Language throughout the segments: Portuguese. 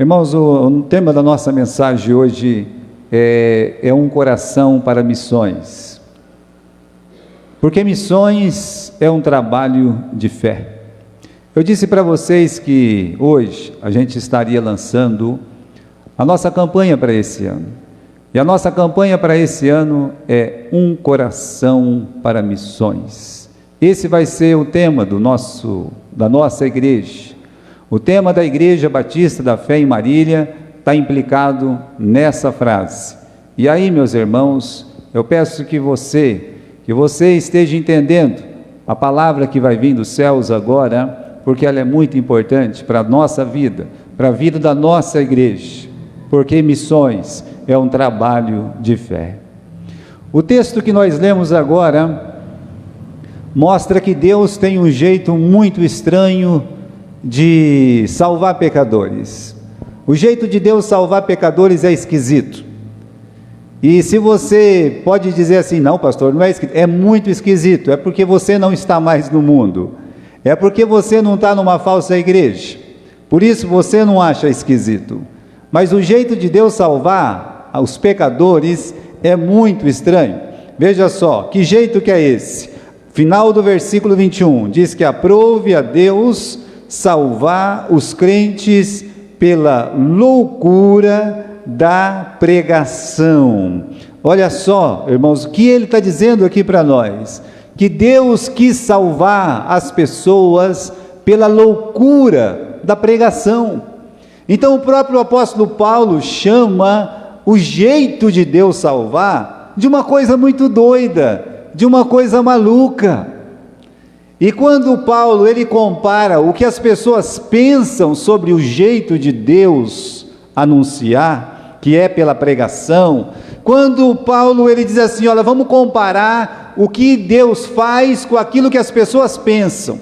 Irmãos, o tema da nossa mensagem hoje é um coração para missões. Porque missões é um trabalho de fé. Eu disse para vocês que hoje a gente estaria lançando a nossa campanha para esse ano. E a nossa campanha para esse ano é um coração para missões. Esse vai ser o tema da nossa igreja. O tema da Igreja Batista da Fé em Marília está implicado nessa frase. E aí, meus irmãos, eu peço que você esteja entendendo a palavra que vai vir dos céus agora, porque ela é muito importante para a nossa vida, para a vida da nossa igreja, porque missões é um trabalho de fé. O texto que nós lemos agora mostra que Deus tem um jeito muito estranho de salvar pecadores. O jeito de Deus salvar pecadores é esquisito. E se você pode dizer assim, não pastor, não é esquisito, é muito esquisito, é porque você não está mais no mundo, é porque você não está numa falsa igreja, por isso você não acha esquisito. Mas o jeito de Deus salvar os pecadores é muito estranho. Veja só, que jeito que é esse? Final do versículo 21, diz que aprove a Deus salvar os crentes pela loucura da pregação. Olha só, irmãos, o que ele está dizendo aqui para nós? Que Deus quis salvar as pessoas pela loucura da pregação. Então o próprio apóstolo Paulo chama o jeito de Deus salvar de uma coisa muito doida, de uma coisa maluca. E quando Paulo ele compara o que as pessoas pensam sobre o jeito de Deus anunciar, que é pela pregação, quando Paulo ele diz assim, olha, vamos comparar o que Deus faz com aquilo que as pessoas pensam.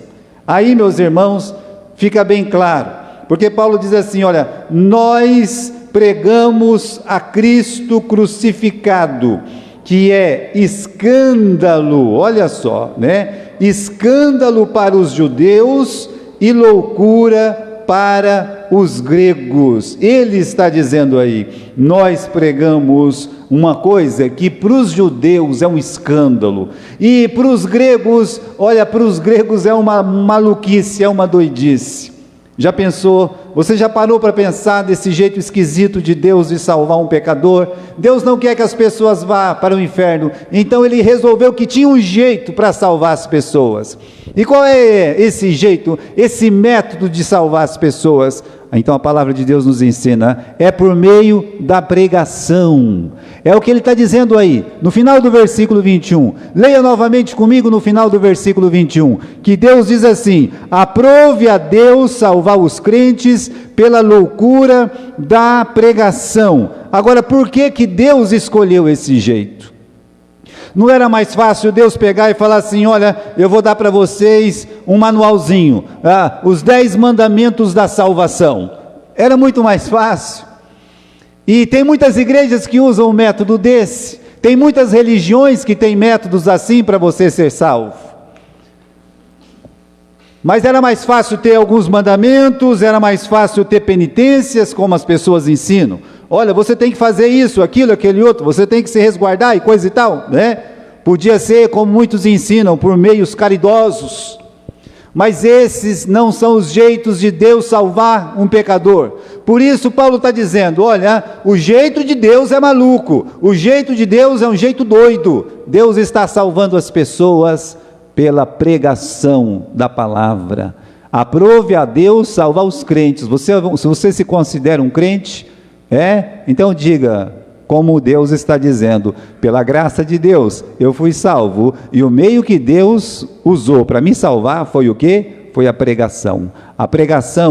Aí, meus irmãos, fica bem claro, porque Paulo diz assim, olha, nós pregamos a Cristo crucificado, que é escândalo, olha só, né? Escândalo para os judeus e loucura para os gregos. Ele está dizendo aí, nós pregamos uma coisa que para os judeus é um escândalo, e para os gregos, olha, para os gregos é uma maluquice, é uma doidice. Já pensou? Você já parou para pensar desse jeito esquisito de Deus de salvar um pecador? Deus não quer que as pessoas vá para o inferno, então ele resolveu que tinha um jeito para salvar as pessoas. E qual é esse jeito, esse método de salvar as pessoas? Então a palavra de Deus nos ensina, é por meio da pregação. É o que ele está dizendo aí, no final do versículo 21. Leia novamente comigo no final do versículo 21, que Deus diz assim, aprove a Deus salvar os crentes pela loucura da pregação. Agora, por que Deus escolheu esse jeito? Não era mais fácil Deus pegar e falar assim, olha, eu vou dar para vocês um manualzinho, os 10 mandamentos da salvação. Era muito mais fácil. E tem muitas igrejas que usam um método desse, tem muitas religiões que têm métodos assim para você ser salvo. Mas era mais fácil ter alguns mandamentos, era mais fácil ter penitências, como as pessoas ensinam. Olha, você tem que fazer isso, aquilo, aquele outro, você tem que se resguardar e coisa e tal, né? Podia ser como muitos ensinam, por meios caridosos. Mas esses não são os jeitos de Deus salvar um pecador. Por isso Paulo está dizendo, olha, o jeito de Deus é maluco, o jeito de Deus é um jeito doido. Deus está salvando as pessoas pela pregação da palavra. Aprove a Deus salvar os crentes. Se você se considera um crente, então diga, como Deus está dizendo, pela graça de Deus, eu fui salvo, e o meio que Deus usou para me salvar foi o quê? Foi a pregação,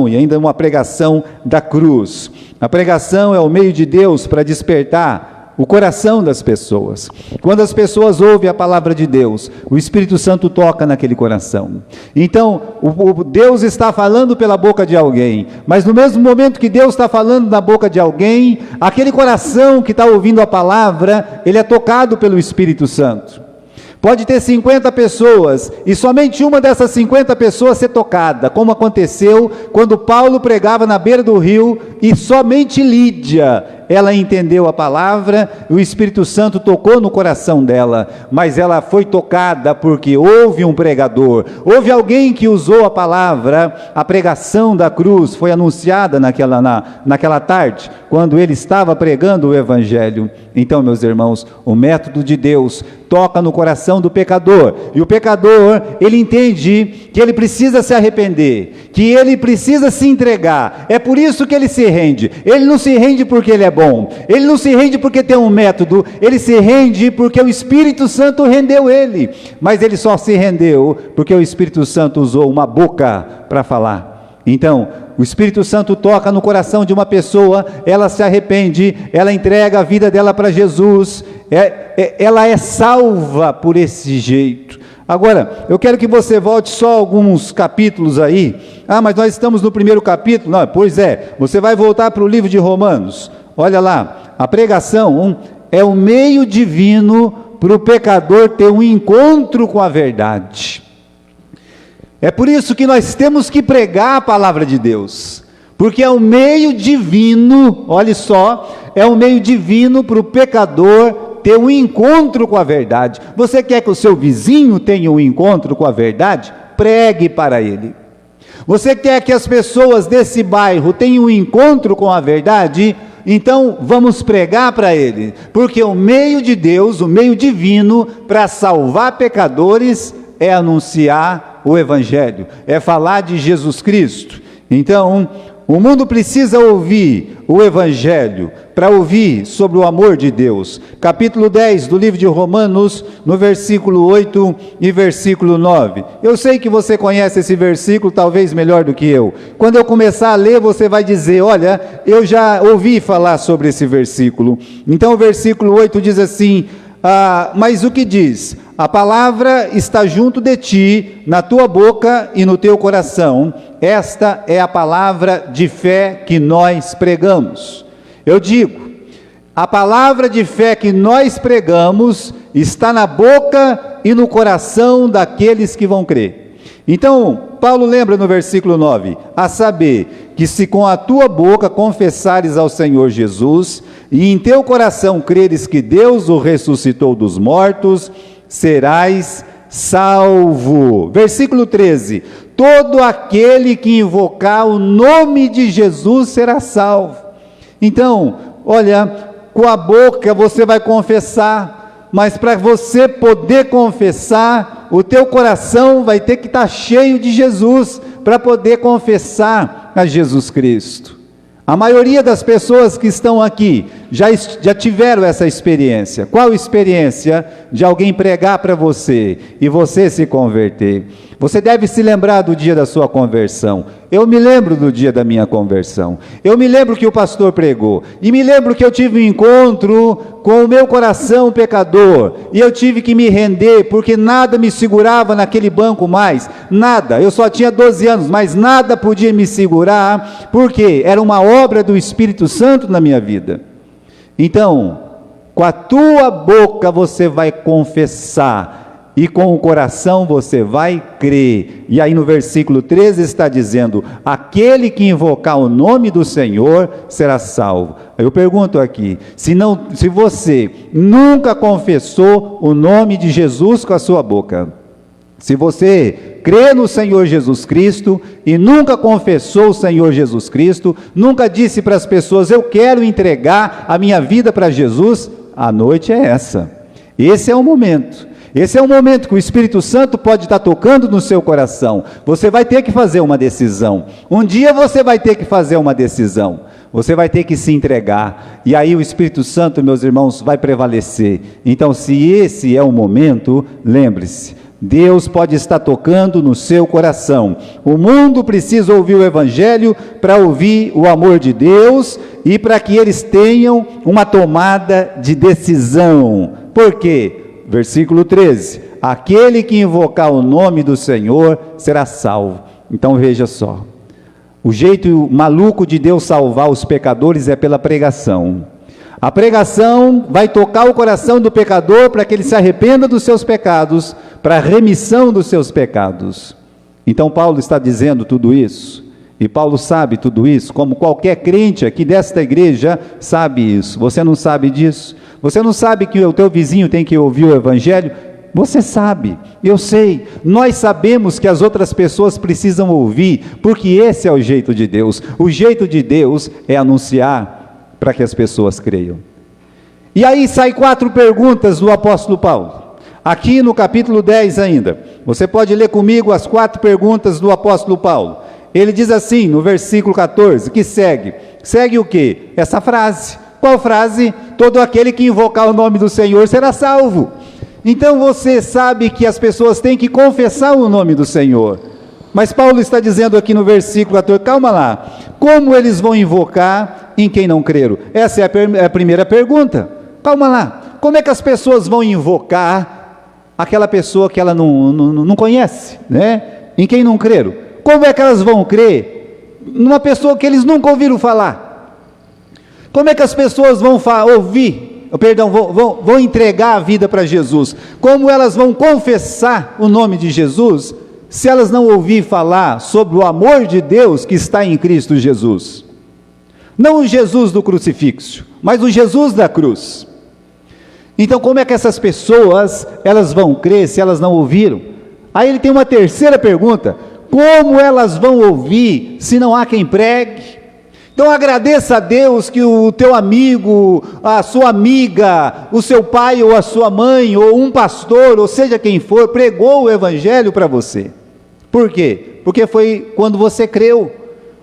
e ainda uma pregação da cruz. A pregação é o meio de Deus para despertar o coração das pessoas. Quando as pessoas ouvem a palavra de Deus, o Espírito Santo toca naquele coração. Então, Deus está falando pela boca de alguém, mas no mesmo momento que Deus está falando na boca de alguém, aquele coração que está ouvindo a palavra, ele é tocado pelo Espírito Santo. Pode ter 50 pessoas e somente uma dessas 50 pessoas ser tocada, como aconteceu quando Paulo pregava na beira do rio e somente Lídia, ela entendeu a palavra, o Espírito Santo tocou no coração dela, mas ela foi tocada porque houve um pregador, houve alguém que usou a palavra. A pregação da cruz foi anunciada naquela tarde, quando ele estava pregando o Evangelho. Então, meus irmãos, o método de Deus toca no coração do pecador, e o pecador, ele entende que ele precisa se arrepender, que ele precisa se entregar. É por isso que ele se rende. Ele não se rende porque ele é bom, ele não se rende porque tem um método, ele se rende porque o Espírito Santo rendeu ele, mas ele só se rendeu porque o Espírito Santo usou uma boca para falar. Então, o Espírito Santo toca no coração de uma pessoa, ela se arrepende, ela entrega a vida dela para Jesus, ela é salva por esse jeito. Agora, eu quero que você volte só alguns capítulos aí. Mas nós estamos no primeiro capítulo. Não, pois é, você vai voltar para o livro de Romanos. Olha lá, a pregação é o meio divino para o pecador ter um encontro com a verdade. É por isso que nós temos que pregar a palavra de Deus, porque é um meio divino, olha só, é um meio divino para o pecador ter um encontro com a verdade. Você quer que o seu vizinho tenha um encontro com a verdade? Pregue para ele. Você quer que as pessoas desse bairro tenham um encontro com a verdade? Então vamos pregar para ele, porque o meio de Deus, o meio divino para salvar pecadores é anunciar o Evangelho, é falar de Jesus Cristo. Então, o mundo precisa ouvir o Evangelho, para ouvir sobre o amor de Deus. Capítulo 10 do livro de Romanos, no versículo 8 e versículo 9. Eu sei que você conhece esse versículo, talvez melhor do que eu. Quando eu começar a ler, você vai dizer: olha, eu já ouvi falar sobre esse versículo. Então o versículo 8 diz assim: mas o que diz? A palavra está junto de ti, na tua boca e no teu coração. Esta é a palavra de fé que nós pregamos. Eu digo, a palavra de fé que nós pregamos está na boca e no coração daqueles que vão crer. Então, Paulo lembra no versículo 9, a saber, que se com a tua boca confessares ao Senhor Jesus, e em teu coração creres que Deus o ressuscitou dos mortos, serás salvo. Versículo 13, todo aquele que invocar o nome de Jesus será salvo. Então, olha, com a boca você vai confessar, mas para você poder confessar, o teu coração vai ter que estar cheio de Jesus, para poder confessar a Jesus Cristo. A maioria das pessoas que estão aqui já tiveram essa experiência. Qual experiência? De alguém pregar para você e você se converter. Você deve se lembrar do dia da sua conversão. Eu me lembro do dia da minha conversão. Eu me lembro que o pastor pregou. E me lembro que eu tive um encontro com o meu coração pecador. E eu tive que me render, porque nada me segurava naquele banco mais. Nada. Eu só tinha 12 anos, mas nada podia me segurar, porque era uma obra do Espírito Santo na minha vida. Então, com a tua boca você vai confessar, e com o coração você vai crer. E aí no versículo 13 está dizendo: aquele que invocar o nome do Senhor será salvo. Eu pergunto aqui, se você nunca confessou o nome de Jesus com a sua boca, se você crê no Senhor Jesus Cristo e nunca confessou o Senhor Jesus Cristo, nunca disse para as pessoas: eu quero entregar a minha vida para Jesus, a noite é essa. Esse é o momento. Esse é o momento que o Espírito Santo pode estar tocando no seu coração. Você vai ter que fazer uma decisão. Um dia você vai ter que fazer uma decisão. Você vai ter que se entregar. E aí o Espírito Santo, meus irmãos, vai prevalecer. Então, se esse é o momento, lembre-se, Deus pode estar tocando no seu coração. O mundo precisa ouvir o Evangelho para ouvir o amor de Deus e para que eles tenham uma tomada de decisão. Por quê? Versículo 13, aquele que invocar o nome do Senhor será salvo. Então veja só, o jeito maluco de Deus salvar os pecadores é pela pregação. A pregação vai tocar o coração do pecador para que ele se arrependa dos seus pecados, para a remissão dos seus pecados. Então Paulo está dizendo tudo isso, e Paulo sabe tudo isso, como qualquer crente aqui desta igreja sabe isso. Você não sabe disso? Você não sabe que o teu vizinho tem que ouvir o evangelho? Você sabe, eu sei, nós sabemos que as outras pessoas precisam ouvir, porque esse é o jeito de Deus. O jeito de Deus é anunciar para que as pessoas creiam. E aí sai 4 perguntas do apóstolo Paulo, aqui no capítulo 10 ainda. Você pode ler comigo as 4 perguntas do apóstolo Paulo. Ele diz assim, no versículo 14, que segue o quê? Essa frase. Qual frase? Todo aquele que invocar o nome do Senhor será salvo. Então você sabe que as pessoas têm que confessar o nome do Senhor. Mas Paulo está dizendo aqui no versículo 14, calma lá, como eles vão invocar em quem não creram? Essa é a primeira pergunta. Calma lá, como é que as pessoas vão invocar aquela pessoa que ela não conhece, né? Em quem não creram? Como é que elas vão crer numa pessoa que eles nunca ouviram falar? Como é que as pessoas vão vão entregar a vida para Jesus? Como elas vão confessar o nome de Jesus, se elas não ouvirem falar sobre o amor de Deus que está em Cristo Jesus? Não o Jesus do crucifixo, mas o Jesus da cruz. Então como é que essas pessoas, elas vão crer se elas não ouviram? Aí ele tem uma terceira pergunta: como elas vão ouvir se não há quem pregue? Então agradeça a Deus que o teu amigo, a sua amiga, o seu pai ou a sua mãe, ou um pastor, ou seja quem for, pregou o evangelho para você. Por quê? Porque foi quando você creu.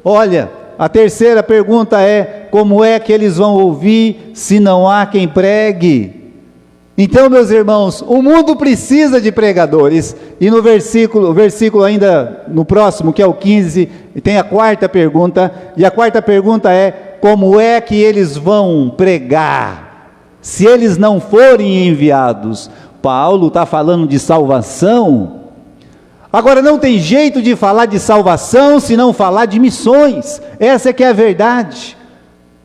Olha, a terceira pergunta é: como é que eles vão ouvir se não há quem pregue? Então, meus irmãos, o mundo precisa de pregadores. E no versículo ainda no próximo, que é o 15, tem a 4ª pergunta, e a 4ª pergunta é: como é que eles vão pregar se eles não forem enviados? Paulo está falando de salvação. Agora, não tem jeito de falar de salvação se não falar de missões. Essa é que é a verdade.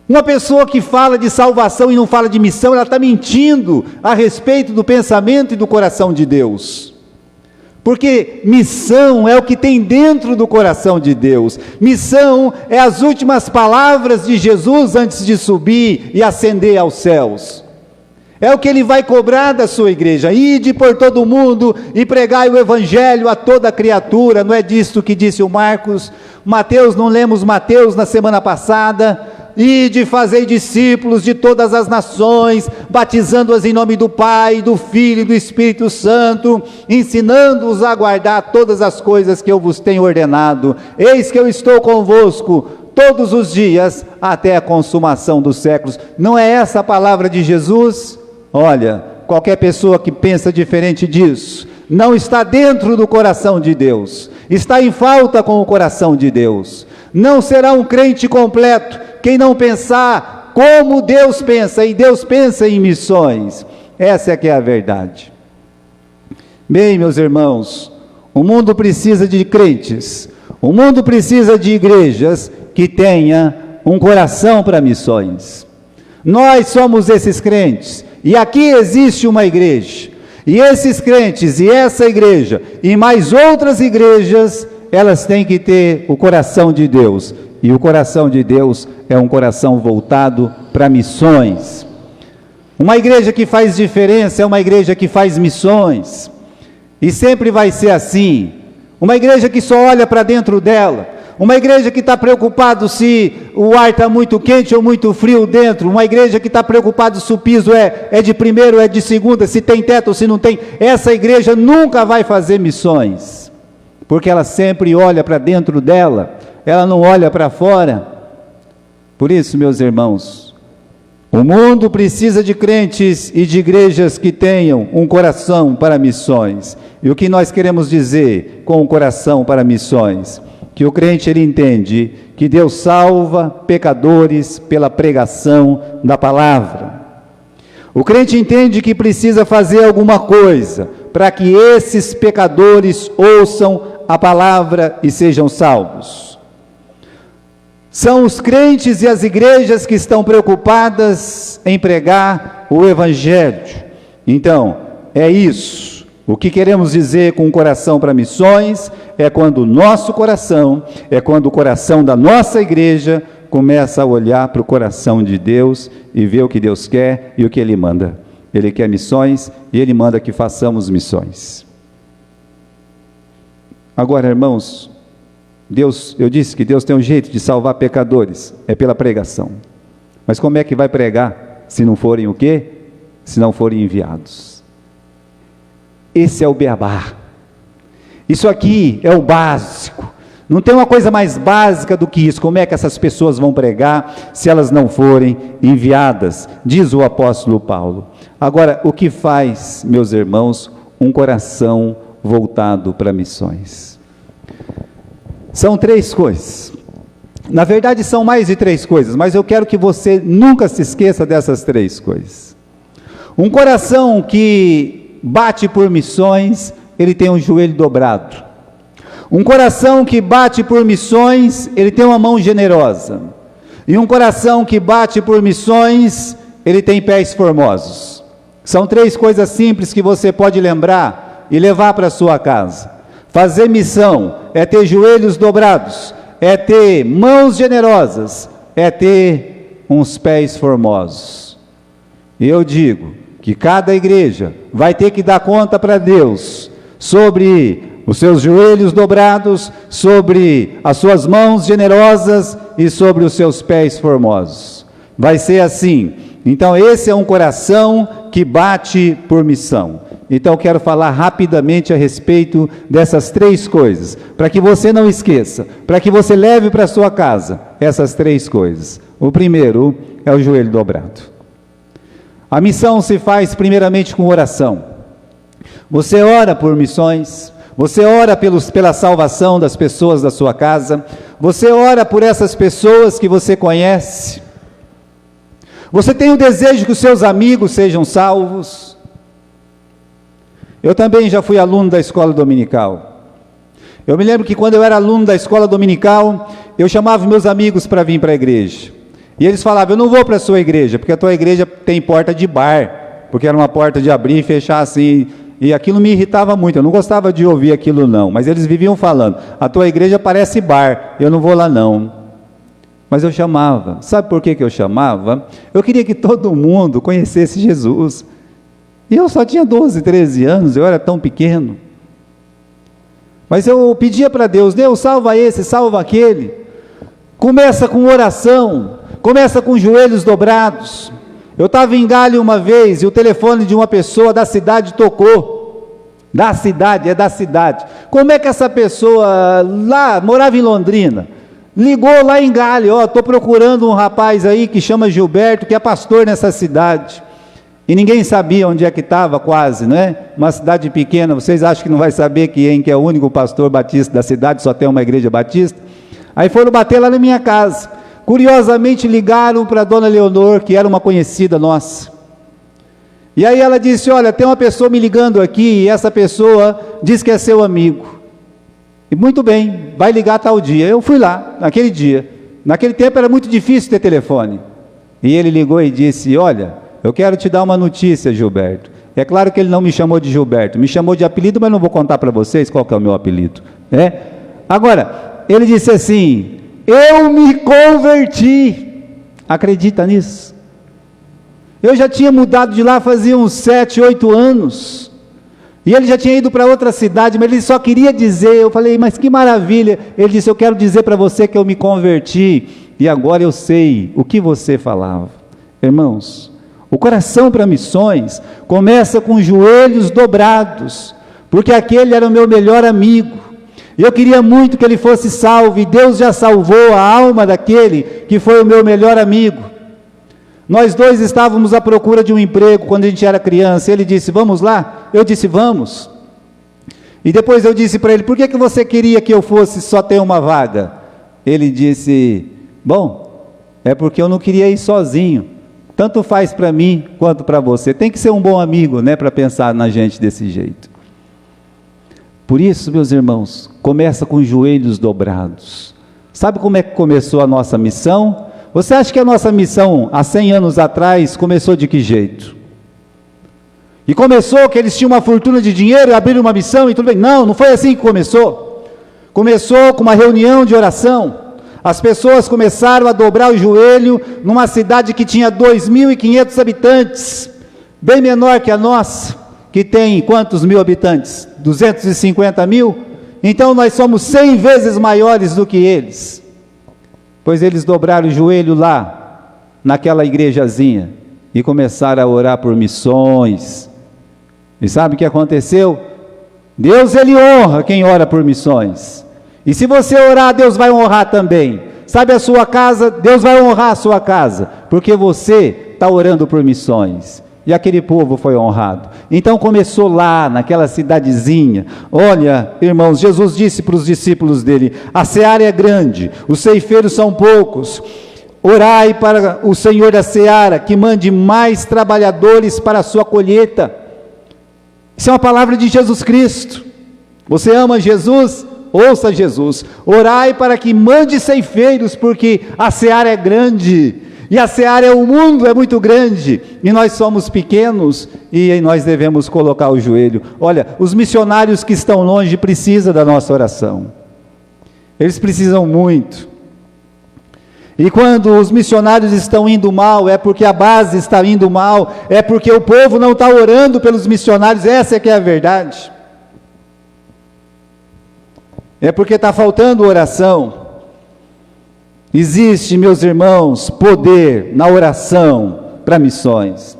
Uma pessoa que fala de salvação e não fala de missão, ela está mentindo a respeito do pensamento e do coração de Deus. Porque missão é o que tem dentro do coração de Deus. Missão é as últimas palavras de Jesus antes de subir e ascender aos céus. É o que ele vai cobrar da sua igreja: ide por todo o mundo e pregai o evangelho a toda criatura. Não é disso que disse o Marcos? Mateus, não lemos Mateus na semana passada? Ide, fazei discípulos de todas as nações, batizando-as em nome do Pai, do Filho e do Espírito Santo, ensinando-os a guardar todas as coisas que eu vos tenho ordenado. Eis que eu estou convosco todos os dias, até a consumação dos séculos. Não é essa a palavra de Jesus? Olha, qualquer pessoa que pensa diferente disso, não está dentro do coração de Deus, está em falta com o coração de Deus. Não será um crente completo quem não pensar como Deus pensa, e Deus pensa em missões. Essa é que é a verdade. Bem, meus irmãos, o mundo precisa de crentes, o mundo precisa de igrejas que tenham um coração para missões. Nós somos esses crentes, e aqui existe uma igreja, e esses crentes, e essa igreja, e mais outras igrejas, elas têm que ter o coração de Deus, e o coração de Deus é um coração voltado para missões. Uma igreja que faz diferença é uma igreja que faz missões, e sempre vai ser assim. Uma igreja que só olha para dentro dela, uma igreja que está preocupado se o ar está muito quente ou muito frio dentro, uma igreja que está preocupado se o piso é de primeira ou é de segunda, se tem teto ou se não tem. Essa igreja nunca vai fazer missões, porque ela sempre olha para dentro dela, ela não olha para fora. Por isso, meus irmãos, o mundo precisa de crentes e de igrejas que tenham um coração para missões. E o que nós queremos dizer com o coração para missões? Que o crente, ele entende que Deus salva pecadores pela pregação da palavra. O crente entende que precisa fazer alguma coisa para que esses pecadores ouçam a palavra e sejam salvos. São os crentes e as igrejas que estão preocupadas em pregar o Evangelho. Então, é isso. O que queremos dizer com o coração para missões é quando o nosso coração, é quando o coração da nossa igreja começa a olhar para o coração de Deus e ver o que Deus quer e o que Ele manda. Ele quer missões e Ele manda que façamos missões. Agora, irmãos, eu disse que Deus tem um jeito de salvar pecadores, é pela pregação. Mas como é que vai pregar se não forem o quê? Se não forem enviados. Esse é o beabá. Isso aqui é o básico. Não tem uma coisa mais básica do que isso. Como é que essas pessoas vão pregar se elas não forem enviadas? Diz o apóstolo Paulo. Agora, o que faz, meus irmãos, um coração voltado para missões? São 3 coisas. Na verdade, são mais de 3 coisas, mas eu quero que você nunca se esqueça dessas 3 coisas. Um coração que bate por missões, ele tem um joelho dobrado. Um coração que bate por missões, ele tem uma mão generosa. E um coração que bate por missões, ele tem pés formosos. São 3 coisas simples que você pode lembrar e levar para a sua casa. Fazer missão é ter joelhos dobrados, é ter mãos generosas, é ter uns pés formosos. E eu digo que cada igreja vai ter que dar conta para Deus sobre os seus joelhos dobrados, sobre as suas mãos generosas e sobre os seus pés formosos. Vai ser assim. Então esse é um coração que bate por missão. Então eu quero falar rapidamente a respeito dessas 3 coisas, para que você não esqueça, para que você leve para a sua casa essas 3 coisas. O primeiro é o joelho dobrado. A missão se faz primeiramente com oração. Você ora por missões, você ora pela salvação das pessoas da sua casa, você ora por essas pessoas que você conhece, você tem o desejo que os seus amigos sejam salvos. Eu também já fui aluno da escola dominical. Eu me lembro que quando eu era aluno da escola dominical, eu chamava meus amigos para vir para a igreja. E eles falavam, eu não vou para a sua igreja, porque a tua igreja tem porta de bar, porque era uma porta de abrir e fechar assim, e aquilo me irritava muito, eu não gostava de ouvir aquilo não, mas eles viviam falando, a tua igreja parece bar, eu não vou lá não. Mas eu chamava, sabe por que eu chamava? Eu queria que todo mundo conhecesse Jesus. E eu só tinha 12, 13 anos, eu era tão pequeno. Mas eu pedia para Deus, Deus salva esse, salva aquele. Começa com oração, começa com joelhos dobrados. Eu estava em Galho uma vez e o telefone de uma pessoa da cidade tocou. Da cidade. Como é que essa pessoa lá, morava em Londrina, ligou lá em Galho, estou procurando um rapaz aí que chama Gilberto, que é pastor nessa cidade. E ninguém sabia onde é que estava quase, não é? Uma cidade pequena, vocês acham que não vai saber quem que é o único pastor batista da cidade, só tem uma igreja batista? Aí foram bater lá na minha casa. Curiosamente ligaram para a dona Leonor, que era uma conhecida nossa. E aí ela disse, olha, tem uma pessoa me ligando aqui, e essa pessoa diz que é seu amigo. E muito bem, vai ligar tal dia. Eu fui lá, naquele dia. Naquele tempo era muito difícil ter telefone. E ele ligou e disse, olha, eu quero te dar uma notícia, Gilberto. É claro que ele não me chamou de Gilberto, me chamou de apelido, mas não vou contar para vocês qual que é o meu apelido. Agora, ele disse assim, eu me converti. Acredita nisso? Eu já tinha mudado de lá fazia uns 7, 8 anos. E ele já tinha ido para outra cidade, mas ele só queria dizer, eu falei, mas que maravilha. Ele disse, eu quero dizer para você que eu me converti, e agora eu sei o que você falava. Irmãos, o coração para missões começa com joelhos dobrados, porque aquele era o meu melhor amigo, e eu queria muito que ele fosse salvo, e Deus já salvou a alma daquele que foi o meu melhor amigo. Nós dois estávamos à procura de um emprego quando a gente era criança, ele disse, vamos lá? Eu disse, vamos. E depois eu disse para ele, por que você queria que eu fosse só ter uma vaga? Ele disse, bom, é porque eu não queria ir sozinho. Tanto faz para mim quanto para você. Tem que ser um bom amigo, né, para pensar na gente desse jeito. Por isso, meus irmãos, começa com joelhos dobrados. Sabe como é que começou a nossa missão? Você acha que a nossa missão, há 100 anos atrás, começou de que jeito? E começou que eles tinham uma fortuna de dinheiro e abriram uma missão e tudo bem. Não, não foi assim que começou. Começou com uma reunião de oração. As pessoas começaram a dobrar o joelho numa cidade que tinha 2.500 habitantes, bem menor que a nossa, que tem quantos mil habitantes? 250 mil? Então nós somos 100 vezes maiores do que eles. Pois eles dobraram o joelho lá, naquela igrejazinha, e começaram a orar por missões. E sabe o que aconteceu? Deus, Ele honra quem ora por missões. E se você orar, Deus vai honrar também. Sabe a sua casa? Deus vai honrar a sua casa, porque você está orando por missões. E aquele povo foi honrado. Então começou lá, naquela cidadezinha. Olha, irmãos, Jesus disse para os discípulos dele: a seara é grande, os ceifeiros são poucos. Orai para o Senhor da seara, que mande mais trabalhadores para a sua colheita. Isso é uma palavra de Jesus Cristo. Você ama Jesus? Ouça Jesus. Orai para que mande ceifeiros, porque a seara é grande. E a seara é o mundo, é muito grande, e nós somos pequenos, e nós devemos colocar o joelho. Olha, os missionários que estão longe precisam da nossa oração, eles precisam muito. E quando os missionários estão indo mal, é porque a base está indo mal, é porque o povo não está orando pelos missionários, essa é que é a verdade. É porque está faltando oração. Existe, meus irmãos, poder na oração para missões.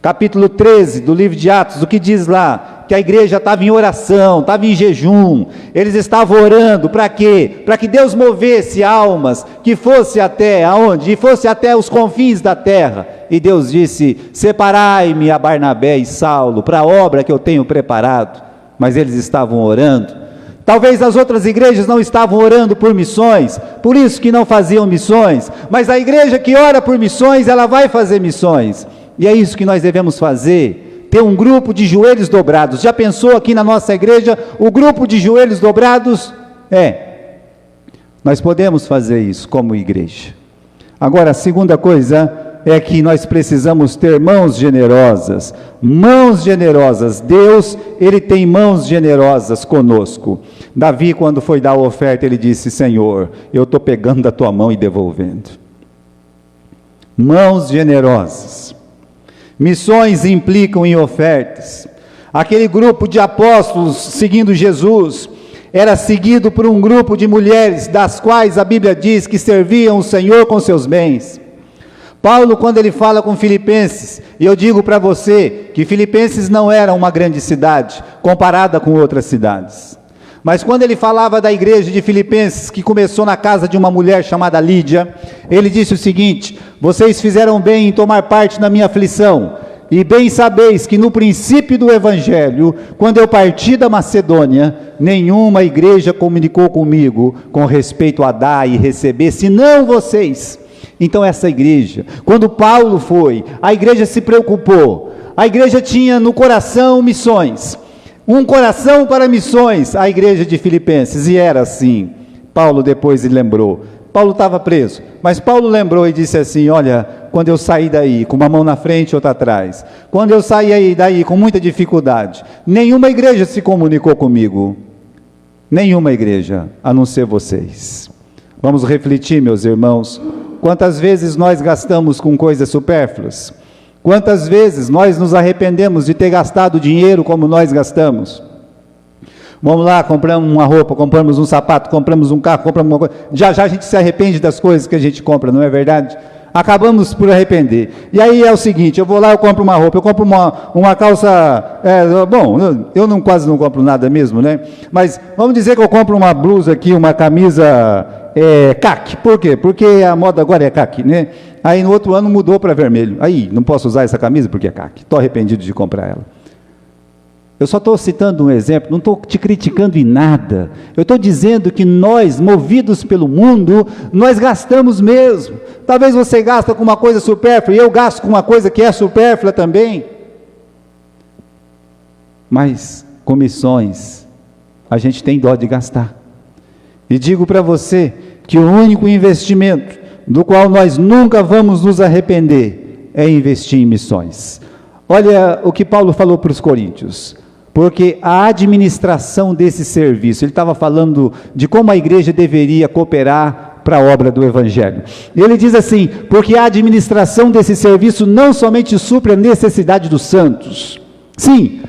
Capítulo 13 do livro de Atos, o que diz lá? Que a igreja estava em oração, estava em jejum, eles estavam orando, para quê? Para que Deus movesse almas, que fosse até aonde? E fosse até os confins da terra. E Deus disse: separai-me a Barnabé e Saulo, para a obra que eu tenho preparado. Mas eles estavam orando. Talvez as outras igrejas não estavam orando por missões, por isso que não faziam missões, mas a igreja que ora por missões, ela vai fazer missões, e é isso que nós devemos fazer, ter um grupo de joelhos dobrados. Já pensou aqui na nossa igreja, o grupo de joelhos dobrados? Nós podemos fazer isso como igreja. Agora, a segunda coisa é que nós precisamos ter mãos generosas. Mãos generosas. Deus, Ele tem mãos generosas conosco. Davi, quando foi dar a oferta, ele disse: Senhor, eu estou pegando da tua mão e devolvendo. Mãos generosas. Missões implicam em ofertas. Aquele grupo de apóstolos seguindo Jesus era seguido por um grupo de mulheres, das quais a Bíblia diz que serviam o Senhor com seus bens. Paulo, quando ele fala com Filipenses, e eu digo para você que Filipenses não era uma grande cidade comparada com outras cidades, mas quando ele falava da igreja de Filipenses, que começou na casa de uma mulher chamada Lídia, ele disse o seguinte: vocês fizeram bem em tomar parte na minha aflição, e bem sabeis que no princípio do evangelho, quando eu parti da Macedônia, nenhuma igreja comunicou comigo com respeito a dar e receber, senão vocês. Então essa igreja, quando Paulo foi, a igreja se preocupou, a igreja tinha no coração missões, um coração para missões, a igreja de Filipenses, e era assim. Paulo depois lembrou, Paulo estava preso, mas Paulo lembrou e disse assim: olha, quando eu saí daí, com uma mão na frente e outra atrás, quando eu saí daí com muita dificuldade, nenhuma igreja se comunicou comigo, nenhuma igreja, a não ser vocês. Vamos refletir, meus irmãos. Quantas vezes nós gastamos com coisas supérfluas? Quantas vezes nós nos arrependemos de ter gastado dinheiro como nós gastamos? Vamos lá, compramos uma roupa, compramos um sapato, compramos um carro, compramos uma coisa. Já a gente se arrepende das coisas que a gente compra, não é verdade? Acabamos por arrepender. E aí é o seguinte: eu vou lá, eu compro uma roupa, eu compro uma calça, eu quase não compro nada mesmo, né? Mas vamos dizer que eu compro uma blusa aqui, uma camisa caque. Por quê? Porque a moda agora é caque, né? Aí no outro ano mudou para vermelho. Aí não posso usar essa camisa porque é caque. Estou arrependido de comprar ela. Eu só estou citando um exemplo, não estou te criticando em nada. Eu estou dizendo que nós, movidos pelo mundo, nós gastamos mesmo. Talvez você gasta com uma coisa supérflua, e eu gasto com uma coisa que é supérflua também. Mas com missões, a gente tem dó de gastar. E digo para você que o único investimento do qual nós nunca vamos nos arrepender é investir em missões. Olha o que Paulo falou para os coríntios, porque a administração desse serviço, ele estava falando de como a igreja deveria cooperar para a obra do Evangelho. Ele diz assim: porque a administração desse serviço não somente supre a necessidade dos santos, sim,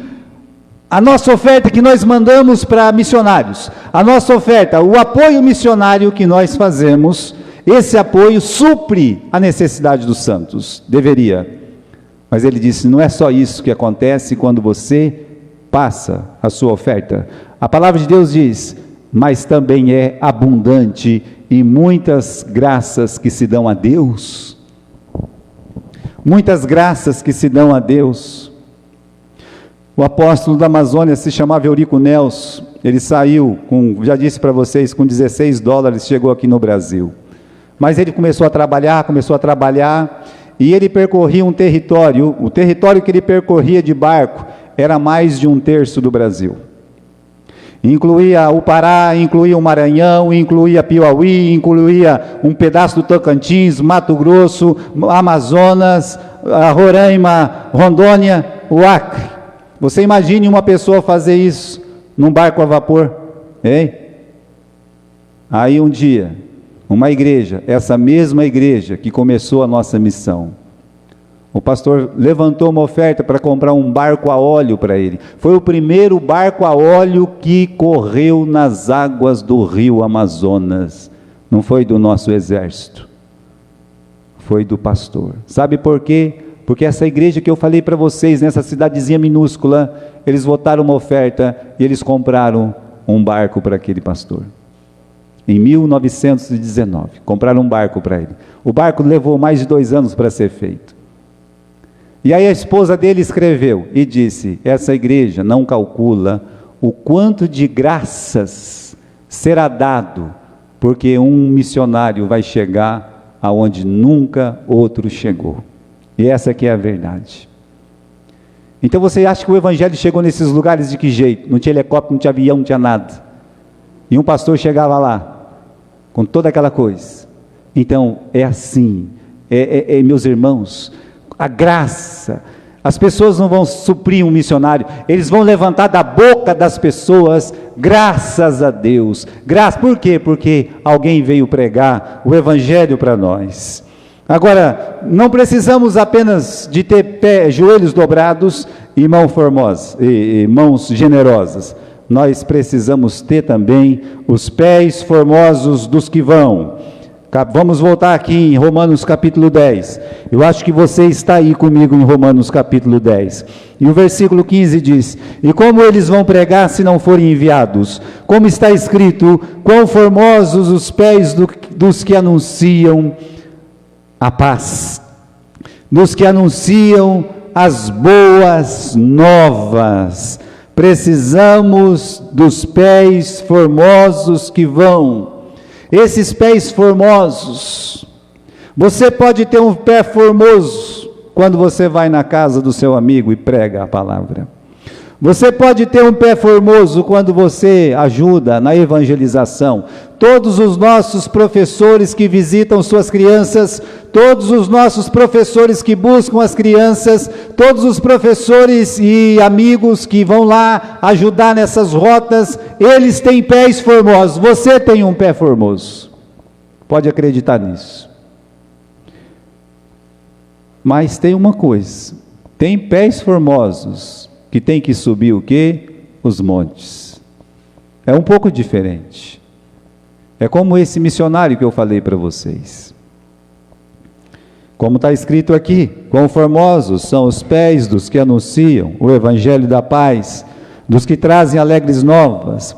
a nossa oferta que nós mandamos para missionários, a nossa oferta, o apoio missionário que nós fazemos, esse apoio supre a necessidade dos santos, deveria. Mas ele disse: não é só isso que acontece quando você passa a sua oferta. A palavra de Deus diz: mas também é abundante em muitas graças que se dão a Deus. Muitas graças que se dão a Deus. O apóstolo da Amazônia se chamava Eurico Nelson. Ele saiu, já disse para vocês, com $16, chegou aqui no Brasil. Mas ele começou a trabalhar, e ele percorria um território. O território que ele percorria de barco era mais de 1/3 do Brasil. Incluía o Pará, incluía o Maranhão, incluía Piauí, incluía um pedaço do Tocantins, Mato Grosso, Amazonas, Roraima, Rondônia, o Acre. Você imagine uma pessoa fazer isso num barco a vapor, hein? Aí um dia, uma igreja, essa mesma igreja que começou a nossa missão, o pastor levantou uma oferta para comprar um barco a óleo para ele. Foi o primeiro barco a óleo que correu nas águas do rio Amazonas. Não foi do nosso exército, foi do pastor. Sabe por quê? Porque essa igreja que eu falei para vocês, nessa cidadezinha minúscula, eles votaram uma oferta e eles compraram um barco para aquele pastor. Em 1919, compraram um barco para ele. O barco levou mais de 2 anos para ser feito. E aí a esposa dele escreveu e disse: essa igreja não calcula o quanto de graças será dado, porque um missionário vai chegar aonde nunca outro chegou. E essa aqui é a verdade. Então você acha que o Evangelho chegou nesses lugares de que jeito? Não tinha helicóptero, não tinha avião, não tinha nada. E um pastor chegava lá, com toda aquela coisa. Então é assim, meus irmãos, a graça, as pessoas não vão suprir um missionário, eles vão levantar da boca das pessoas, graças a Deus. Por quê? Porque alguém veio pregar o Evangelho para nós. Agora, não precisamos apenas de ter joelhos dobrados e mãos formosas, e mãos generosas. Nós precisamos ter também os pés formosos dos que vão. Vamos voltar aqui em Romanos capítulo 10. Eu acho que você está aí comigo em Romanos capítulo 10. E o versículo 15 diz: e como eles vão pregar se não forem enviados? Como está escrito: quão formosos os pés dos que anunciam a paz, dos que anunciam as boas novas. Precisamos dos pés formosos que vão. Esses pés formosos, você pode ter um pé formoso quando você vai na casa do seu amigo e prega a palavra. Você pode ter um pé formoso quando você ajuda na evangelização. Todos os nossos professores que visitam suas crianças, todos os nossos professores que buscam as crianças, todos os professores e amigos que vão lá ajudar nessas rotas, eles têm pés formosos. Você tem um pé formoso, pode acreditar nisso. Mas tem uma coisa: tem pés formosos que tem que subir o quê? Os montes. É um pouco diferente. É como esse missionário que eu falei para vocês. Como está escrito aqui: quão formosos são os pés dos que anunciam o Evangelho da paz, dos que trazem alegres novas.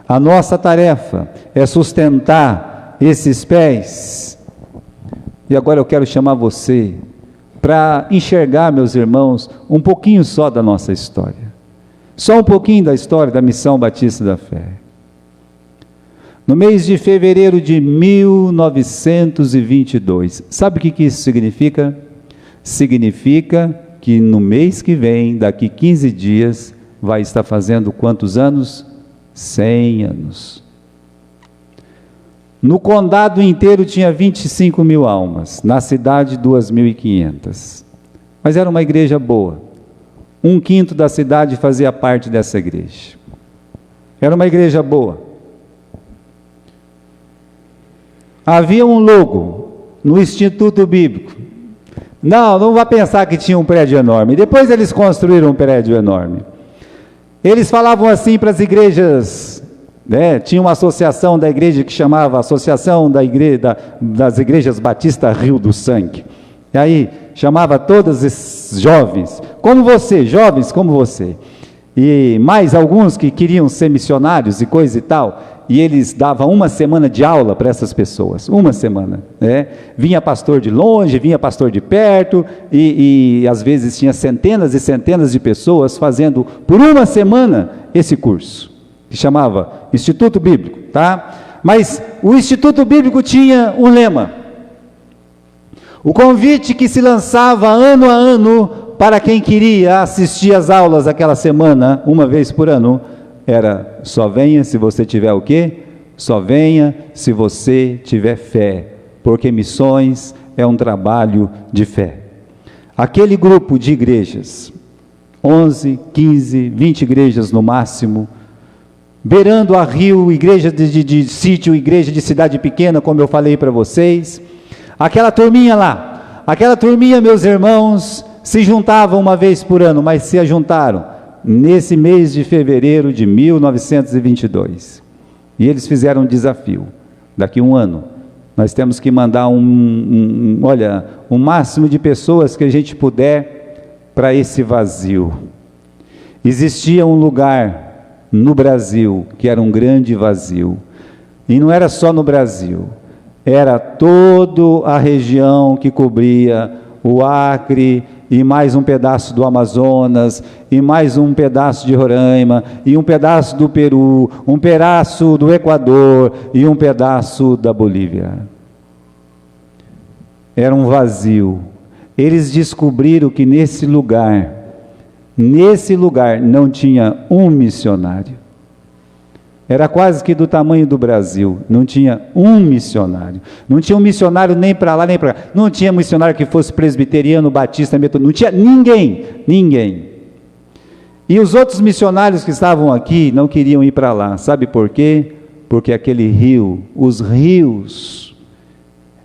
A nossa tarefa é sustentar esses pés. E agora eu quero chamar você para enxergar, meus irmãos, um pouquinho só da nossa história. Só um pouquinho da história da Missão Batista da Fé. No mês de fevereiro de 1922, sabe o que isso significa? Significa que no mês que vem, daqui 15 dias, vai estar fazendo quantos anos? 100 anos. No condado inteiro tinha 25 mil almas, na cidade 2.500. Mas era uma igreja boa. 1/5 da cidade fazia parte dessa igreja. Era uma igreja boa. Havia um logo no Instituto Bíblico. Não vá pensar que tinha um prédio enorme. Depois eles construíram um prédio enorme. Eles falavam assim para as igrejas, né? Tinha uma associação da igreja que chamava Associação das Igrejas Batista Rio do Sangue. E aí chamava todos esses jovens, jovens como você. E mais alguns que queriam ser missionários e coisa e tal. E eles davam uma semana de aula para essas pessoas, uma semana, né? Vinha pastor de longe, vinha pastor de perto, e às vezes tinha centenas e centenas de pessoas fazendo por uma semana esse curso, que chamava Instituto Bíblico, tá? Mas o Instituto Bíblico tinha um lema, o convite que se lançava ano a ano para quem queria assistir às aulas aquela semana, uma vez por ano, era: só venha se você tiver o quê? Só venha se você tiver fé, porque missões é um trabalho de fé. Aquele grupo de igrejas, 11, 15, 20 igrejas no máximo, beirando a rio, igreja de sítio, igreja de cidade pequena, como eu falei para vocês, aquela turminha lá, meus irmãos, se juntavam uma vez por ano, mas se ajuntaram nesse mês de fevereiro de 1922, e eles fizeram um desafio: daqui a um ano, nós temos que mandar o máximo de pessoas que a gente puder para esse vazio. Existia um lugar no Brasil que era um grande vazio, e não era só no Brasil, era toda a região que cobria o Acre, e mais um pedaço do Amazonas, e mais um pedaço de Roraima, e um pedaço do Peru, um pedaço do Equador, e um pedaço da Bolívia. Era um vazio. Eles descobriram que nesse lugar não tinha um missionário. Era quase que do tamanho do Brasil, não tinha um missionário. Não tinha um missionário nem para lá, nem para cá. Não tinha missionário que fosse presbiteriano, batista, metodista. Não tinha ninguém. E os outros missionários que estavam aqui não queriam ir para lá. Sabe por quê? Porque aquele rio, os rios,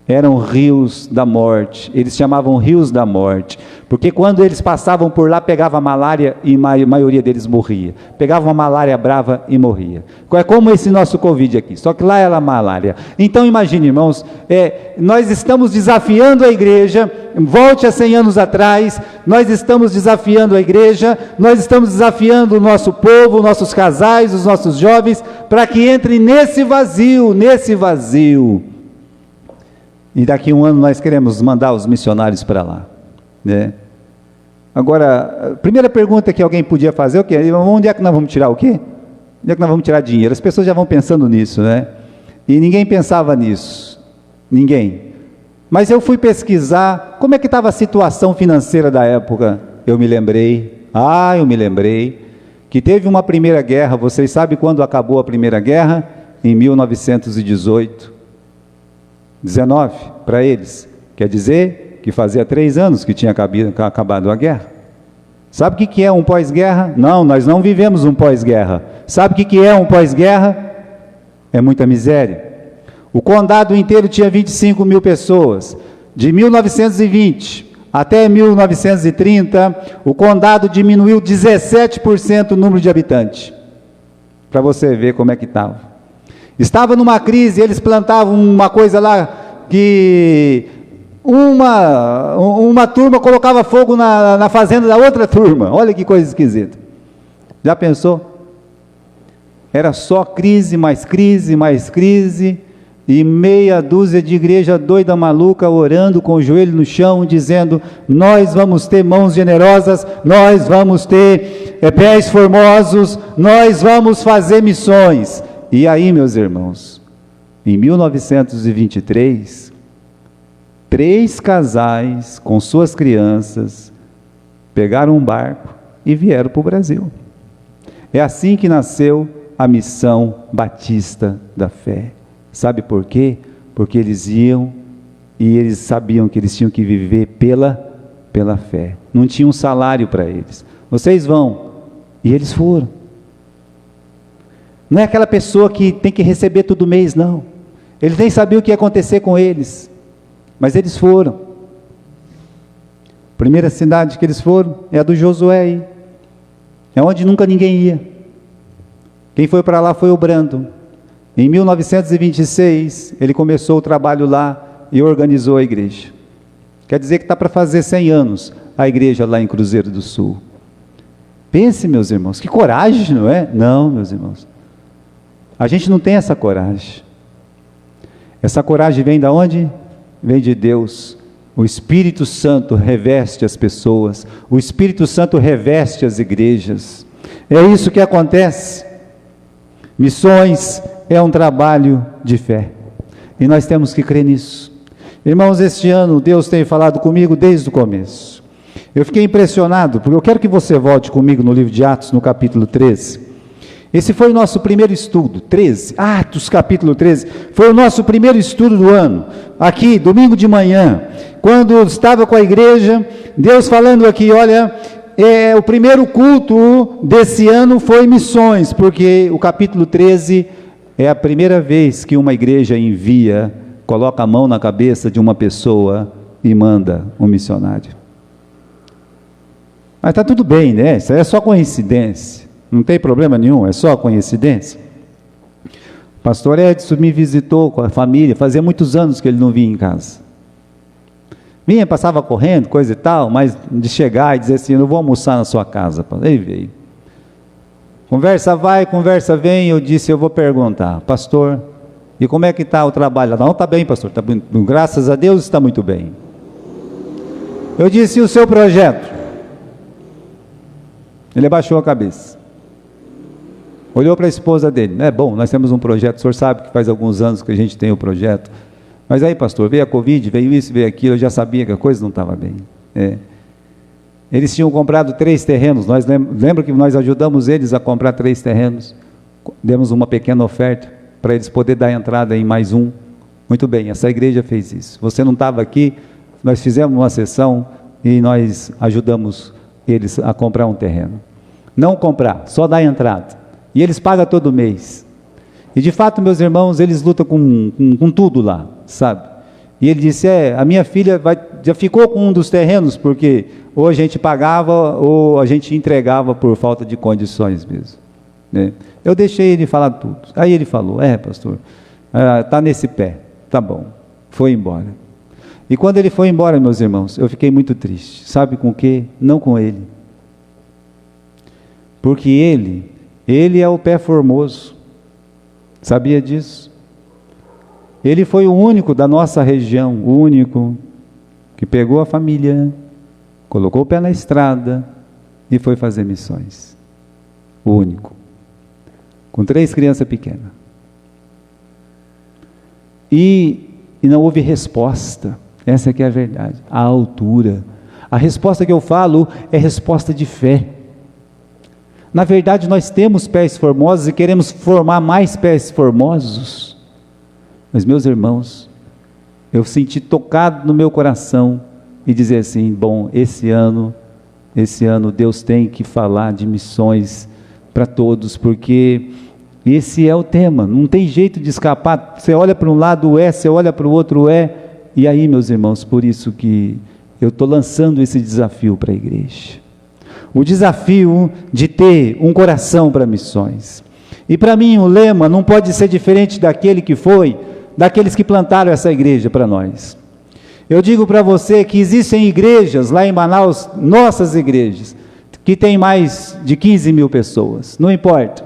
eram rios da morte. Eles chamavam rios da morte, porque quando eles passavam por lá, pegava malária e a maioria deles morria. Pegava uma malária brava e morria. É como esse nosso Covid aqui, só que lá era malária. Então imagine, irmãos, nós estamos desafiando a igreja, volte a 100 anos atrás, nós estamos desafiando a igreja, nós estamos desafiando o nosso povo, nossos casais, os nossos jovens, para que entrem nesse vazio. E daqui a um ano nós queremos mandar os missionários para lá, né? Agora, a primeira pergunta que alguém podia fazer é o quê? Onde é que nós vamos tirar o quê? Onde é que nós vamos tirar dinheiro? As pessoas já vão pensando nisso, né? E ninguém pensava nisso, ninguém. Mas eu fui pesquisar como é que estava a situação financeira da época. Eu me lembrei que teve uma primeira guerra. Vocês sabem quando acabou a primeira guerra? Em 1918. 19 para eles, quer dizer que fazia 3 anos que tinha acabado a guerra. Sabe o que é um pós-guerra? Não, nós não vivemos um pós-guerra. Sabe o que é um pós-guerra? É muita miséria. O condado inteiro tinha 25 mil pessoas. De 1920 até 1930, o condado diminuiu 17% o número de habitantes, para você ver como é que estava. Estava numa crise, eles plantavam uma coisa lá, que uma turma colocava fogo na fazenda da outra turma. Olha que coisa esquisita. Já pensou? Era só crise, mais crise, mais crise, e meia dúzia de igreja doida, maluca, orando com o joelho no chão, dizendo: nós vamos ter mãos generosas, nós vamos ter pés formosos, nós vamos fazer missões. E aí, meus irmãos, em 1923, 3 casais com suas crianças pegaram um barco e vieram para o Brasil. É assim que nasceu a Missão Batista da Fé. Sabe por quê? Porque eles iam e eles sabiam que eles tinham que viver pela fé. Não tinha um salário para eles. Vocês vão. E eles foram. Não é aquela pessoa que tem que receber todo mês, não. Eles nem sabiam o que ia acontecer com eles. Mas eles foram. A primeira cidade que eles foram é a do Josué aí. É onde nunca ninguém ia. Quem foi para lá foi o Brandon. Em 1926, ele começou o trabalho lá e organizou a igreja. Quer dizer que está para fazer 100 anos a igreja lá em Cruzeiro do Sul. Pense, meus irmãos, que coragem, não é? Não, meus irmãos. A gente não tem essa coragem. Essa coragem vem de onde? Vem de Deus. O Espírito Santo reveste as pessoas. O Espírito Santo reveste as igrejas. É isso que acontece. Missões é um trabalho de fé. E nós temos que crer nisso. Irmãos, este ano Deus tem falado comigo desde o começo. Eu fiquei impressionado, porque eu quero que você volte comigo no livro de Atos, no capítulo 13. Esse foi o nosso primeiro estudo, 13, Atos capítulo 13, foi o nosso primeiro estudo do ano, aqui, domingo de manhã, quando eu estava com a igreja, Deus falando aqui, olha, o primeiro culto desse ano foi missões, porque o capítulo 13 é a primeira vez que uma igreja envia, coloca a mão na cabeça de uma pessoa e manda um missionário. Mas está tudo bem, né? Isso é só coincidência. Não tem problema nenhum, é só coincidência. O pastor Edson me visitou com a família, fazia muitos anos que ele não vinha em casa. Vinha, passava correndo, coisa e tal, mas de chegar e dizer assim, eu vou almoçar na sua casa. Ele veio. Conversa vai, conversa vem, eu disse, eu vou perguntar, pastor, e como é que está o trabalho? Não, está bem, pastor, tá, graças a Deus está muito bem. Eu disse, e o seu projeto? Ele abaixou a cabeça. Olhou para a esposa dele, é bom, nós temos um projeto, o senhor sabe que faz alguns anos que a gente tem o projeto, mas aí pastor, veio a Covid, veio isso, veio aquilo, eu já sabia que a coisa não estava bem. Eles tinham comprado 3 terrenos, lembra que nós ajudamos eles a comprar 3 terrenos, demos uma pequena oferta, para eles poderem dar entrada em mais um. Muito bem, essa igreja fez isso, você não estava aqui, nós fizemos uma sessão, e nós ajudamos eles a comprar um terreno, não comprar, só dar entrada, e eles pagam todo mês, e de fato meus irmãos, eles lutam com tudo lá, sabe, e ele disse, a minha filha já ficou com um dos terrenos, porque ou a gente pagava, ou a gente entregava por falta de condições mesmo, né? Eu deixei ele falar tudo, aí ele falou, pastor, está nesse pé, tá bom, foi embora, e quando ele foi embora meus irmãos, eu fiquei muito triste, sabe com o quê? Não com ele, porque ele é o pé formoso, sabia disso? Ele foi o único da nossa região, o único que pegou a família, colocou o pé na estrada e foi fazer missões, o único, com 3 crianças pequenas, e não houve resposta, essa que é a verdade, a altura, a resposta que eu falo é resposta de fé. Na verdade nós temos pés formosos e queremos formar mais pés formosos, mas meus irmãos, eu senti tocado no meu coração, e dizer assim, bom, esse ano Deus tem que falar de missões para todos, porque esse é o tema, não tem jeito de escapar, você olha para um lado você olha para o outro e aí meus irmãos, por isso que eu estou lançando esse desafio para a igreja, o desafio de ter um coração para missões, e para mim o lema não pode ser diferente daqueles que plantaram essa igreja para nós. Eu digo para você que existem igrejas lá em Manaus, nossas igrejas, que tem mais de 15 mil pessoas, não importa.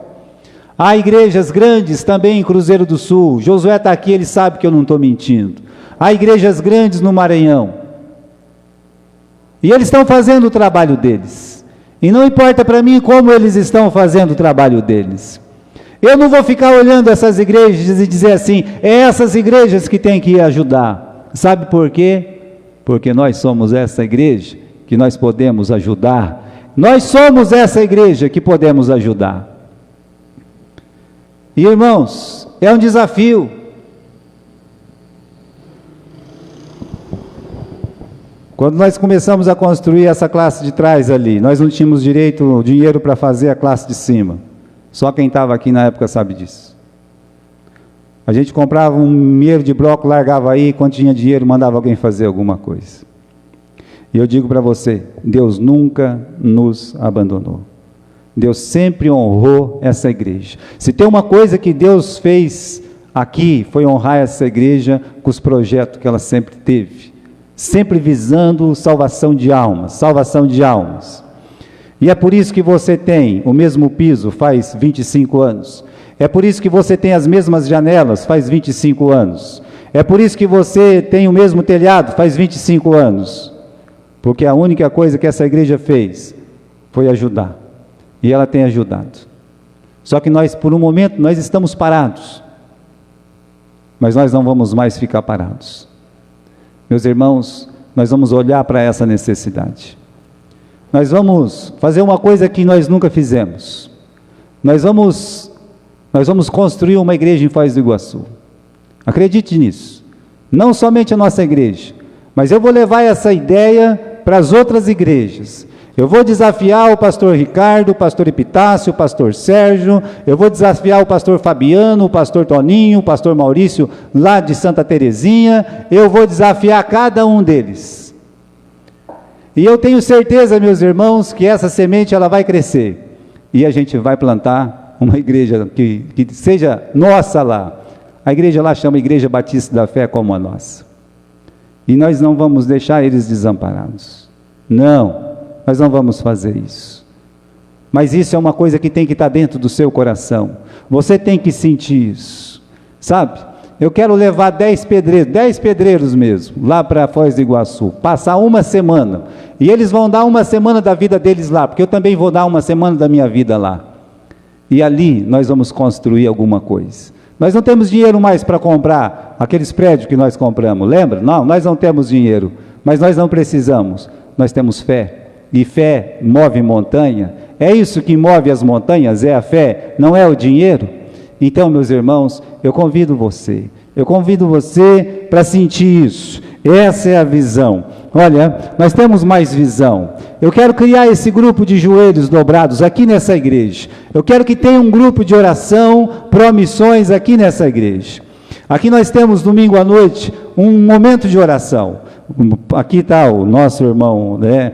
Há igrejas grandes também em Cruzeiro do Sul, Josué está aqui, ele sabe que eu não estou mentindo. Há igrejas grandes no Maranhão, e eles estão fazendo o trabalho deles, e não importa para mim como eles estão fazendo o trabalho deles. Eu não vou ficar olhando essas igrejas e dizer assim, é essas igrejas que tem que ajudar. Sabe por quê? Porque nós somos essa igreja que nós podemos ajudar. Nós somos essa igreja que podemos ajudar. E irmãos, é um desafio. Quando nós começamos a construir essa classe de trás ali, nós não tínhamos dinheiro para fazer a classe de cima. Só quem estava aqui na época sabe disso. A gente comprava um milheiro de bloco, largava aí, quando tinha dinheiro, mandava alguém fazer alguma coisa. E eu digo para você, Deus nunca nos abandonou. Deus sempre honrou essa igreja. Se tem uma coisa que Deus fez aqui, foi honrar essa igreja com os projetos que ela sempre teve. Sempre visando salvação de almas, salvação de almas. E é por isso que você tem o mesmo piso faz 25 anos. É por isso que você tem as mesmas janelas faz 25 anos. É por isso que você tem o mesmo telhado faz 25 anos. Porque a única coisa que essa igreja fez foi ajudar. E ela tem ajudado. Só que nós, por um momento, nós estamos parados. Mas nós não vamos mais ficar parados. Meus irmãos, nós vamos olhar para essa necessidade. Nós vamos fazer uma coisa que nós nunca fizemos. Nós vamos construir uma igreja em Foz do Iguaçu. Acredite nisso. Não somente a nossa igreja, mas eu vou levar essa ideia para as outras igrejas. Eu vou desafiar o pastor Ricardo, o pastor Epitácio, o pastor Sérgio, eu vou desafiar o pastor Fabiano, o pastor Toninho, o pastor Maurício, lá de Santa Terezinha, eu vou desafiar cada um deles. E eu tenho certeza, meus irmãos, que essa semente ela vai crescer, e a gente vai plantar uma igreja que seja nossa lá. A igreja lá chama Igreja Batista da Fé como a nossa. E nós não vamos deixar eles desamparados. Não. Nós não vamos fazer isso. Mas isso é uma coisa que tem que estar dentro do seu coração. Você tem que sentir isso. Sabe? Eu quero levar 10 pedreiros mesmo, lá para Foz do Iguaçu, passar uma semana. E eles vão dar uma semana da vida deles lá, porque eu também vou dar uma semana da minha vida lá. E ali nós vamos construir alguma coisa. Nós não temos dinheiro mais para comprar aqueles prédios que nós compramos, lembra? Não, nós não temos dinheiro, mas nós não precisamos. Nós temos fé. E fé move montanha. É isso que move as montanhas, é a fé, não é o dinheiro? Então, meus irmãos, eu convido você para sentir isso. Essa é a visão. Olha, nós temos mais visão. Eu quero criar esse grupo de joelhos dobrados aqui nessa igreja. Eu quero que tenha um grupo de oração, pró-missões aqui nessa igreja. Aqui nós temos domingo à noite um momento de oração. Aqui está o nosso irmão, né?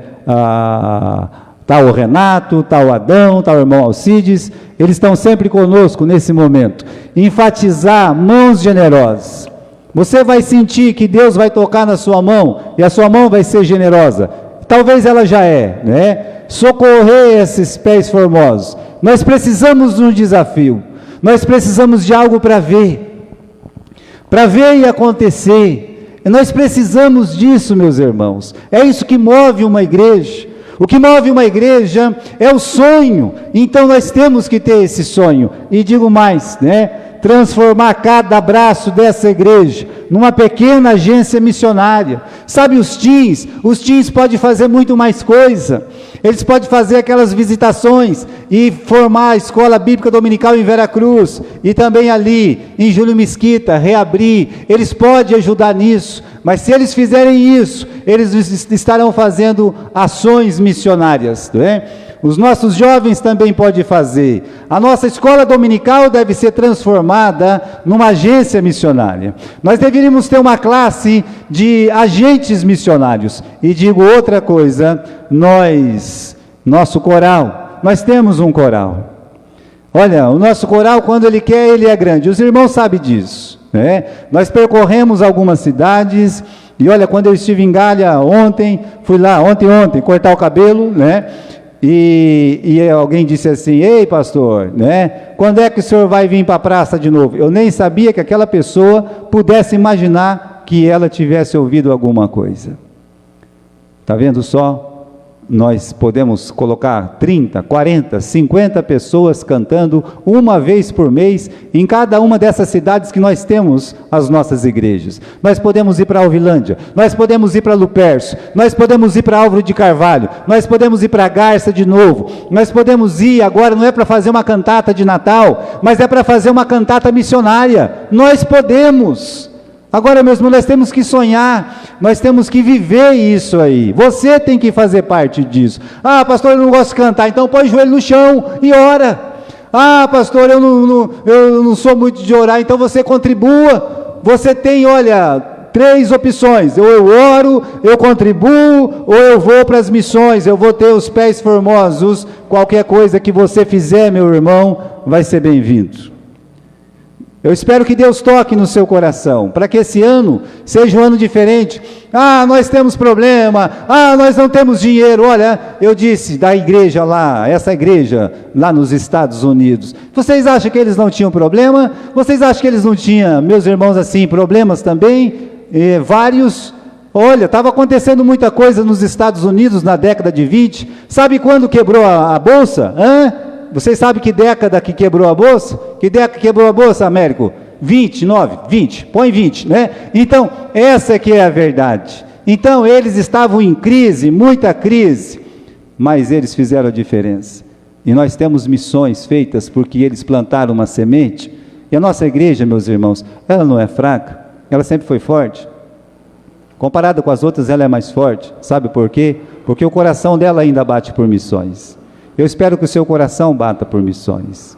Está o Renato, está o Adão, está o irmão Alcides, eles estão sempre conosco nesse momento. Enfatizar mãos generosas. Você vai sentir que Deus vai tocar na sua mão, e a sua mão vai ser generosa. Talvez ela já é, né? Socorrer esses pés formosos. Nós precisamos de um desafio. Nós precisamos de algo para ver e acontecer. Nós precisamos disso, meus irmãos. É isso que move uma igreja. O que move uma igreja é o sonho. Então nós temos que ter esse sonho. E digo mais, né? Transformar cada braço dessa igreja numa pequena agência missionária. Sabe os teens podem fazer muito mais coisa. Eles podem fazer aquelas visitações e formar a escola bíblica dominical em Veracruz, e também ali em Júlio Mesquita, reabrir. Eles podem ajudar nisso, mas se eles fizerem isso, eles estarão fazendo ações missionárias, não é? Os nossos jovens também podem fazer. A nossa escola dominical deve ser transformada numa agência missionária. Nós deveríamos ter uma classe de agentes missionários. E digo outra coisa, nosso coral, nós temos um coral. Olha, o nosso coral, quando ele quer, ele é grande. Os irmãos sabem disso, né? Nós percorremos algumas cidades, e olha, quando eu estive em Galha fui lá ontem, cortar o cabelo, né? E alguém disse assim: ei pastor, né? Quando é que o senhor vai vir para a praça de novo? Eu nem sabia que aquela pessoa pudesse imaginar que ela tivesse ouvido alguma coisa. Está vendo só? Nós podemos colocar 30, 40, 50 pessoas cantando uma vez por mês em cada uma dessas cidades que nós temos as nossas igrejas. Nós podemos ir para Alvilândia, nós podemos ir para Lupercio, nós podemos ir para Álvaro de Carvalho, nós podemos ir para Garça de novo, nós podemos ir agora, não é para fazer uma cantata de Natal, mas é para fazer uma cantata missionária. Nós podemos. Agora, meus irmãos, nós temos que sonhar, nós temos que viver isso aí. Você tem que fazer parte disso. Ah, pastor, eu não gosto de cantar, então põe o joelho no chão e ora. Ah, pastor, eu não sou muito de orar, então você contribua. Você tem, olha, 3 opções: ou eu oro, eu contribuo, ou eu vou para as missões, eu vou ter os pés formosos. Qualquer coisa que você fizer, meu irmão, vai ser bem-vindo. Eu espero que Deus toque no seu coração, para que esse ano seja um ano diferente. Ah, nós temos problema, nós não temos dinheiro. Olha, eu disse da igreja lá, essa igreja lá nos Estados Unidos, vocês acham que eles não tinham problema? Vocês acham que eles não tinham, meus irmãos, assim, problemas também? Vários. Olha, estava acontecendo muita coisa nos Estados Unidos na década de 20. Sabe quando quebrou a bolsa? Vocês sabem que década que quebrou a bolsa? Que década que quebrou a bolsa, Américo? 20, põe 20, né? Então, essa que é a verdade. Então, eles estavam em crise, muita crise, mas eles fizeram a diferença. E nós temos missões feitas porque eles plantaram uma semente. E a nossa igreja, meus irmãos, ela não é fraca, ela sempre foi forte. Comparada com as outras, ela é mais forte. Sabe por quê? Porque o coração dela ainda bate por missões. Eu espero que o seu coração bata por missões.